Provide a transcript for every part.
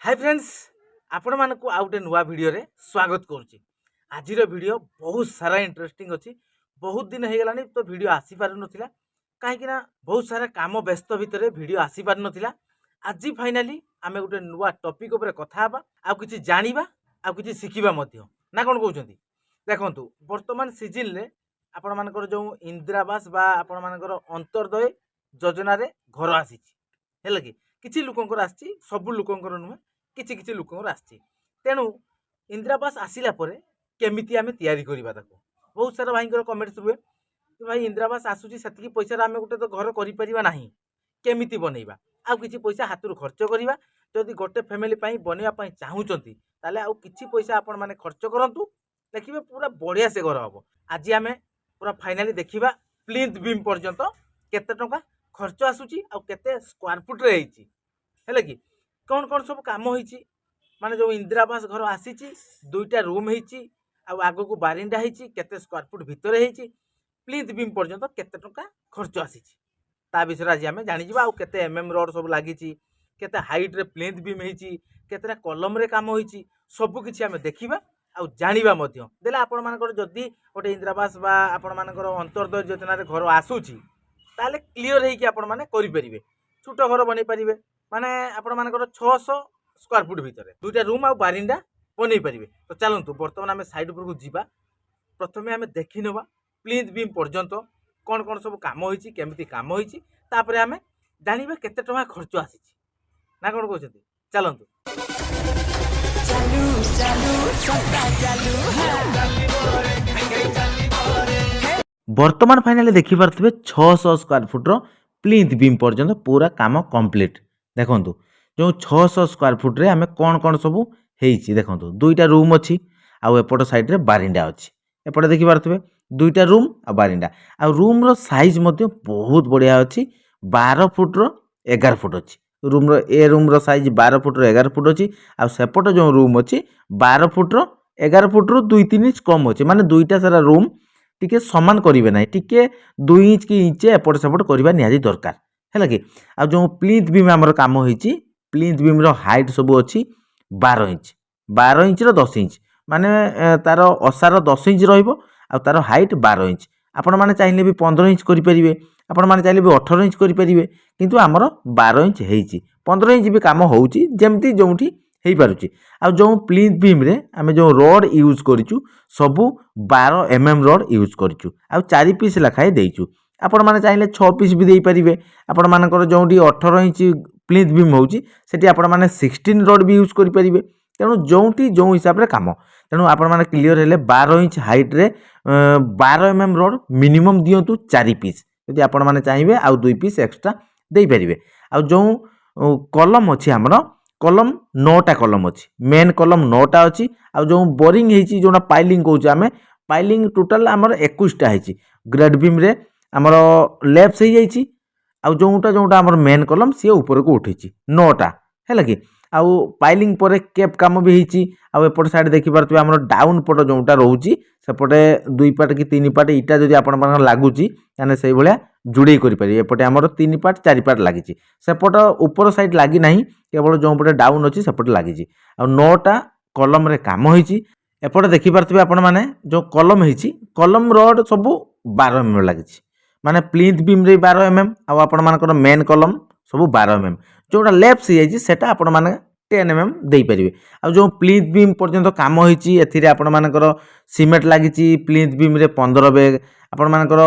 Hi friends आपण मानकु आउ गोटे नुआ वीडियो रे स्वागत करुच्ची। आज वीडियो बहुत सारा इंटरेस्टिंग अच्छी। बहुत दिन हो गलानी तो वीडियो आसी पार नथिला कहीं बहुत सारा काम व्यस्त भितर वीडियो आसी पार नथिला। आज फाइनाली आमे गोटे नुआ टॉपिक ऊपर कथा हबा आ किछि जानिबा आ किछि शिखिबा मध्य ना कोन कहउछंती। देखंतु वर्तमान सीजन रे आपण मानकर जो इंदिरा आवास बा आपण मानकर अंतर्दय योजना रे घर आसीची हेले कि लोकंकर आसी सब लोकंकर नुहे किछि लोकंकर आसी। तेणु इंदिरा आवास आसिला परे केमिति आमे तैयारी करिबा ताको बहुत सारा भाईंकर कमेंट्स रुए कि भाई इंदिरा आवास आसुची सेतिकी पैसा आमे गोटे तो घर करि परिबा नाही केमिति बनेइबा आ किछि पैसा हातरु खर्च करिबा। जदि गोटे फैमिली पई बनेवा पई चाहूचंती ताले आ किछि पैसा आपण माने खर्च करंतु देखिबे पूरा बढ़िया से घर हबो। आज आमे पूरा फाइनाली देखिबा प्लिंथ बीम पर्यंत केते टंका खर्च आसुची आ केते स्क्वायर फुट रे हेची हेले कि कौन कौन सब काम होईची माने जो इंदिरा आवास घर आसीची दुईटा रूम हेची आ आगो को बारिंडा हेची केते स्क्वायर फुट भितर हेची प्लिंथ बीम पर्यंत केते टंका खर्च आसीची ता विषय आज आमे जानि जिबा आ केते एमएम रोड सब लागिची केते हाइट रे प्लिंथ बीम हेची केते कलम रे काम होईची सब किछि आमे देखिबा आ जानिबा मध्य देला आपण मानकर जदी गोटे इंदिरा आवास बा आपण मानकर अंतर्दय योजना रे घर आसुची ताले क्लियर हेकी आपण माने करि परिबे छोट घर बनै परिबे माने आपण मानकर 600 स्क्वायर फुट भितर दुईटा रूम आ बारिंडा बनै परिबे। तो चलंतु वर्तमान आमे साइड ऊपर को जीवा प्रथमे आमे देखि नबा प्लिंथ बीम पर्यंत कोन कोन सब काम होईची केमिति काम होईची तापरे आमे जानिबा केते टका खर्च आसीची ना कोन कहउछथि। चलंतु चालू चालू सस्ता चालू वर्तमान फाइनली देखि पारथबे 600 स्क्वायर फुट रो प्लिंथ बीम पर्यंत पूरा काम कंप्लीट। देखंतु जो 600 स्क्वायर फुट रे आमे कोन कोन सब हेइची देखंतु दुईटा रूम अछि आ एपट साइड रे बारिंडा अछि एपट देखि पारथबे दुईटा रूम आ बारिंडा आ रूम रो साइज मध्ये बहुत बढ़िया अछि 12 फुट रो 11 फुट अछि रूम रो ए रूम रो साइज 12 फुट रो 11 फुट अछि आ सेपट जो रूम अछि 12 फुट रो 11 फुट रो 2-3 इंच कम अछि माने दुईटा सारा रूम टिके समान करिवे नाही टिके 2 इंच की इंच एपट सेपट करिवा निहाजी दरकार हैला कि आ जो प्लिंथ बीम हमर काम होईची प्लिंथ बीम रो हाइट सब अछि 12 इंच रो 10 इंच माने तार ओसार 10 इंच रहइबो आ तार हाइट 12 इंच आपण माने चाहिले भी 15 इंच करि परिबे आपण माने चाहिले भी 18 इंच करि परिबे किंतु हमर 12 इंच हेइची 15 इंच भी काम होउची जेमती जोंठी हेई पारुची। आ जो प्लिंथ बीम रे आमे जो रॉड यूज करिचु सबु 12 एमएम रॉड यूज करिचु आ 4 पीस लखाई देइचु आपण माने चाहिले 6 पीस भी देई परिबे आपण मानकर जोंठी 18 इंच प्लिंथ बीम होउची सेठी आपण माने 16 रॉड भी यूज करि परिबे तेणु जोंठी जो हिसाब रे काम तेणु आपण माने क्लियर हेले 12 इंच हाइट रे 12 एमएम रॉड मिनिमम दियंतु 4 पीस यदि आपण माने चाहिबे आ 2 पीस एक्स्ट्रा देई परिबे। आ जो कलम अछि हमरो कलम 9टा कलम अछि मेन कलम 9टा अछि आ जो बोरिंग हेची जोना पाइलिंग कहउछ आमे पाइलिंग टोटल हमर 21टा हेची ग्रेड बीम रे हमर लेफ्ट से जाईची आ जोटा हमर मेन कलम सी ऊपर को उठेची 9टा हैला कि आ पाइलिंग परे केप काम भी हेची आ एपट साइड देखि पारतबे हमर डाउन पट जोटा रहउची सेपटे 2 पार्ट कि 3 पार्ट इटा जदि आपण मानकर लागुची याने सेई भलिया जुड़े करि पारि एपटे हमर 3 पार्ट 4 पार्ट लागिची सेपट ऊपर साइड लागी नाही केवल जो पटे डाउन अछि सेपटे लागिची आ 9टा कलम रे काम होईची एपटे देखि पारतबे आपण माने जो कलम हेची कलम रॉड सब 12 एमएम लागिची माने प्लिंथ बीम रे 12 एमएम आ आपण मानकर मेन कलम सब 12 एमएम जोटा लेफ्ट से जाईची सेटा आपण माने 10 एमएम देई परिबे। आ जो प्लिंथ बीम पर्यंत काम होईची एथिरे आपण मानकर सीमेंट लागिची प्लिंथ बीम रे 15 बैग आपण मानकर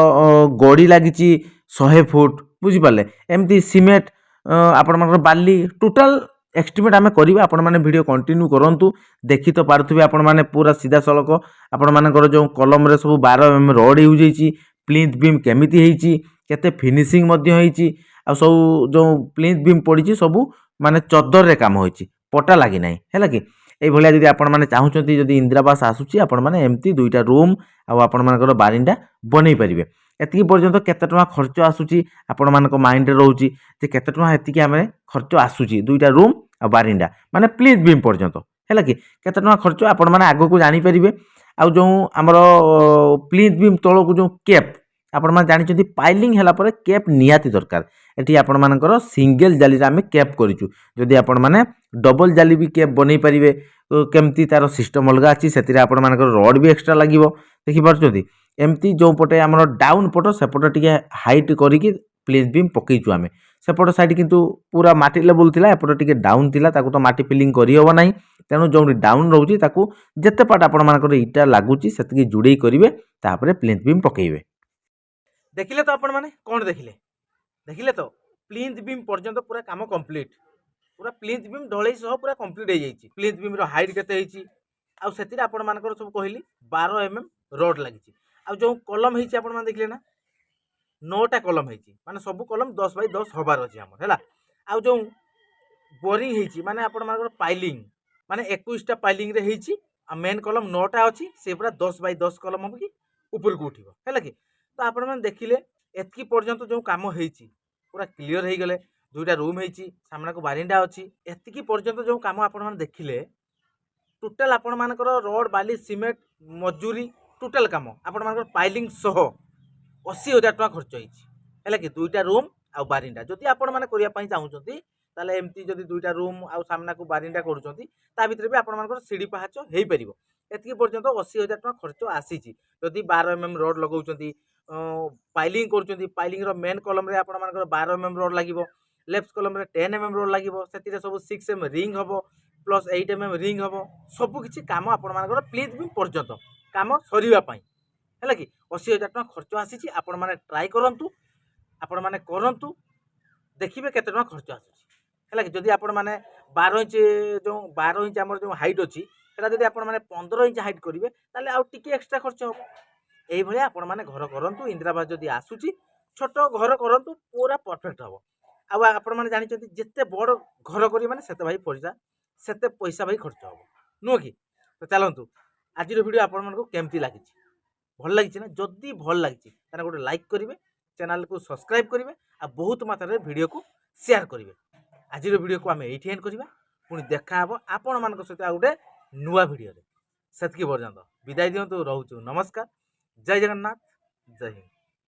गोड़ी लागिची 100 फुट बुझी पाले एमती सीमेंट आपण मानकर बाली टोटल एस्टिमेट आमे करिबा आपण माने वीडियो कंटिन्यू करंतु देखि तो पारथुबे आपण माने पूरा सीधा सळक आपण मानकर जो कलम रे सब 12 एमएम रॉड यूज हेची प्लिंथ बीम केमिति हेची केते फिनिशिंग मध्ये हेची आ सब जो प्लिंथ बीम पड़ीची सब माने चदर रे काम होईची पटा लागि नाही हैला कि एई भलिया जदि आपण माने चाहुचंती जदि इंदिरा आवास आसुची आपण माने एमती दुईटा रूम आ आपण मानकर बारिंडा बनै परिबे एतिकी पर्यंत केते टका खर्च आसुची आपण मानक माइंड रे रहउची जे केते टका एतिकी आमे खर्च आसुची दुईटा रूम आ बारिंडा माने प्लिंथ बीम पर्यंत हैला कि केते टका खर्च आपण माने आगो को जानि परिबे। आ जो हमर प्लिंथ बीम तळो को जो केप ଆପଣମାନେ ଜାଣିଛନ୍ତି ପାଇଲିଂ ହେଲା ପରେ କେପ୍ ନିହାତି ଦରକାର। ଏଠି ଆପଣମାନଙ୍କର ସିଙ୍ଗଲ ଜାଲିରେ ଆମେ କେପ୍ କରିଛୁ। ଯଦି ଆପଣମାନେ ଡବଲ ଜାଲି ବି କେପ୍ ବନେଇ ପାରିବେ, କେମିତି ତାର ସିଷ୍ଟମ ଅଲଗା ଅଛି, ସେଥିରେ ଆପଣମାନଙ୍କର ରଡ୍ ବି ଏକ୍ସଟ୍ରା ଲାଗିବ। ଦେଖିପାରୁଛନ୍ତି ଏମିତି ଯେଉଁ ପଟେ ଆମର ଡାଉନ୍ ପଟ ସେପଟ ଟିକେ ହାଇଟ୍ କରିକି ପ୍ଲେନ୍ ବିମ୍ ପକେଇଛୁ ଆମେ। ସେପଟ ସାଇଡ୍ କିନ୍ତୁ ପୁରା ମାଟି ଲେବୁଲ୍ ଥିଲା, ଏପଟ ଟିକେ ଡାଉନ୍ ଥିଲା, ତାକୁ ତ ମାଟି ଫିଲିଂ କରିହେବ ନାହିଁ। ତେଣୁ ଯେଉଁଠି ଡାଉନ୍ ରହୁଛି ତାକୁ ଯେତେ ପାଟ ଆପଣମାନଙ୍କର ଇଟା ଲାଗୁଛି ସେତିକି ଯୋଡ଼େଇ କରିବେ, ତାପରେ ପ୍ଲିନ୍ଥ ବିମ୍ ପକେଇବେ। ଦେଖିଲେ ତ ଆପଣମାନେ କ'ଣ ଦେଖିଲେ? ଦେଖିଲେ ତ ପ୍ଲିନ୍ଥ ବିମ୍ ପର୍ଯ୍ୟନ୍ତ ପୁରା କାମ କମ୍ପ୍ଲିଟ୍। ପୁରା ପ୍ଲିନ୍ଥ ବିମ୍ ଢଳେଇ ସହ ପୁରା କମ୍ପ୍ଲିଟ୍ ହେଇଯାଇଛି। ପ୍ଲିନ୍ଥ ବିମ୍ର ହାଇଟ୍ କେତେ ହେଇଛି, ଆଉ ସେଥିରେ ଆପଣମାନଙ୍କର ସବୁ କହିଲି 12 mm ରଡ୍ ଲାଗିଛି। ଆଉ ଯେଉଁ କଲମ୍ ହେଇଛି ଆପଣମାନେ ଦେଖିଲେ ନା, 9ଟା କଲମ୍ ହେଇଛି, ମାନେ ସବୁ କଲମ୍ 10 ବାଇ 10 ହବାର ଅଛି ଆମର ହେଲା। ଆଉ ଯେଉଁ ବୋରିଂ ହେଇଛି ମାନେ ଆପଣମାନଙ୍କର ପାଇଲିଂ ମାନେ 21ଟା ପାଇଲିଂରେ ହେଇଛି। ଆଉ ମେନ୍ କଲମ୍ 9ଟା ଅଛି, ସେ ପୁରା 10 ବାଇ 10 କଲମ୍ ହବ କି ଉପରକୁ ଉଠିବ ହେଲା କି। ତ ଆପଣମାନେ ଦେଖିଲେ ଏତିକି ପର୍ଯ୍ୟନ୍ତ ଯେଉଁ କାମ ହେଇଛି ପୁରା କ୍ଲିଅର ହେଇଗଲେ। 2ଟା ରୁମ୍ ହେଇଛି, ସାମ୍ନାକୁ ବାରିଣ୍ଡା ଅଛି। ଏତିକି ପର୍ଯ୍ୟନ୍ତ ଯେଉଁ କାମ ଆପଣମାନେ ଦେଖିଲେ, ଟୋଟାଲ୍ ଆପଣମାନଙ୍କର ରଡ୍ ବାଲି ସିମେଣ୍ଟ ମଜୁରୀ ଟୋଟାଲ୍ କାମ ଆପଣମାନଙ୍କର ପାଇଲିଂ ସହ 80,000 ଟଙ୍କା ଖର୍ଚ୍ଚ ହେଇଛି ହେଲା କି। 2ଟା ରୁମ୍ ଆଉ ବାରିଣ୍ଡା ଯଦି ଆପଣମାନେ କରିବା ପାଇଁ ଚାହୁଁଛନ୍ତି, ତାହେଲେ ଏମିତି ଯଦି 2ଟା ରୁମ୍ ଆଉ ସାମ୍ନାକୁ ବାରିଣ୍ଡା କରୁଛନ୍ତି, ତା ଭିତରେ ବି ଆପଣମାନଙ୍କର ସିଡ଼ି ପାହାଚ ହେଇପାରିବ। ଏତିକି ପର୍ଯ୍ୟନ୍ତ 80,000 ଟଙ୍କା ଖର୍ଚ୍ଚ ଆସିଛି। ଯଦି 12 mm ରଡ୍ ଲଗାଉଛନ୍ତି, ପାଇଲିଂ କରୁଛନ୍ତି, ପାଇଲିଂର ମେନ୍ କଲମ୍ରେ ଆପଣମାନଙ୍କର 12 mm ରଡ୍ ଲାଗିବ, ଲେଫ୍ଟ କଲମ୍ରେ 10 mm ରଡ୍ ଲାଗିବ, ସେଥିରେ ସବୁ 6 mm ରିଙ୍ଗ ହେବ ପ୍ଲସ୍ 8 mm ରିଙ୍ଗ ହେବ। ସବୁକିଛି କାମ ଆପଣମାନଙ୍କର ପ୍ଲିନ୍ଥ ବିମ୍ ପର୍ଯ୍ୟନ୍ତ କାମ ସରିବା ପାଇଁ ହେଲା କି 80,000 ଟଙ୍କା ଖର୍ଚ୍ଚ ଆସିଛି। ଆପଣମାନେ ଟ୍ରାଏ କରନ୍ତୁ, ଆପଣମାନେ କରନ୍ତୁ, ଦେଖିବେ କେତେ ଟଙ୍କା ଖର୍ଚ୍ଚ ଆସୁଛି ହେଲା କି। ଯଦି ଆପଣମାନେ 12 ଇଞ୍ଚ ଯେଉଁ 12 ଇଞ୍ଚ ଆମର ଯେଉଁ ହାଇଟ୍ ଅଛି, ସେଟା ଯଦି ଆପଣମାନେ 15 ଇଞ୍ଚ ହାଇଟ୍ କରିବେ, ତାହେଲେ ଆଉ ଟିକେ ଏକ୍ସଟ୍ରା ଖର୍ଚ୍ଚ ହେବ। এইভাবে ଆପଣମାନେ ଘର କରନ୍ତୁ। ଇନ୍ଦିରାବାସ ଯଦି ଆସୁଛି, ଛୋଟ ଘର କରନ୍ତୁ, ପୁରା ପରଫେକ୍ଟ ହେବ। ଆଉ ଆପଣମାନେ ଜାଣିଛନ୍ତି ଯେତେ ବଡ଼ ଘର କରିବେ ମାନେ ସେତେ ପଇସା ଭାଇ ଖର୍ଚ୍ଚ ହେବ, ନୁହଁ କି। ତ ଚାଲନ୍ତୁ, ଆଜିର ଭିଡ଼ିଓ ଆପଣମାନଙ୍କୁ କେମିତି ଲାଗିଛି? ଭଲ ଲାଗିଛି ନା? ଯଦି ଭଲ ଲାଗିଛି ତାହେଲେ ଗୋଟେ ଲାଇକ୍ କରିବେ, ଚ୍ୟାନେଲକୁ ସବସ୍କ୍ରାଇବ୍ କରିବେ, ଆଉ ବହୁତ ମାତ୍ରାରେ ଭିଡ଼ିଓକୁ ସେୟାର କରିବେ। ଆଜିର ଭିଡ଼ିଓକୁ ଆମେ ଏଇଠି ଏଣ୍ଡ କରିବା, ପୁଣି ଦେଖା ହେବ ଆପଣମାନଙ୍କ ସହିତ ଆଉ ଗୋଟେ ନୂଆ ଭିଡ଼ିଓରେ। ସେତିକି ପର୍ଯ୍ୟନ୍ତ ବିଦାୟ ଦିଅନ୍ତୁ, ରହୁଛୁ, ନମସ୍କାର, ଜୟ ଜଗନ୍ନାଥ, ଜୟ ହିନ୍ଦ।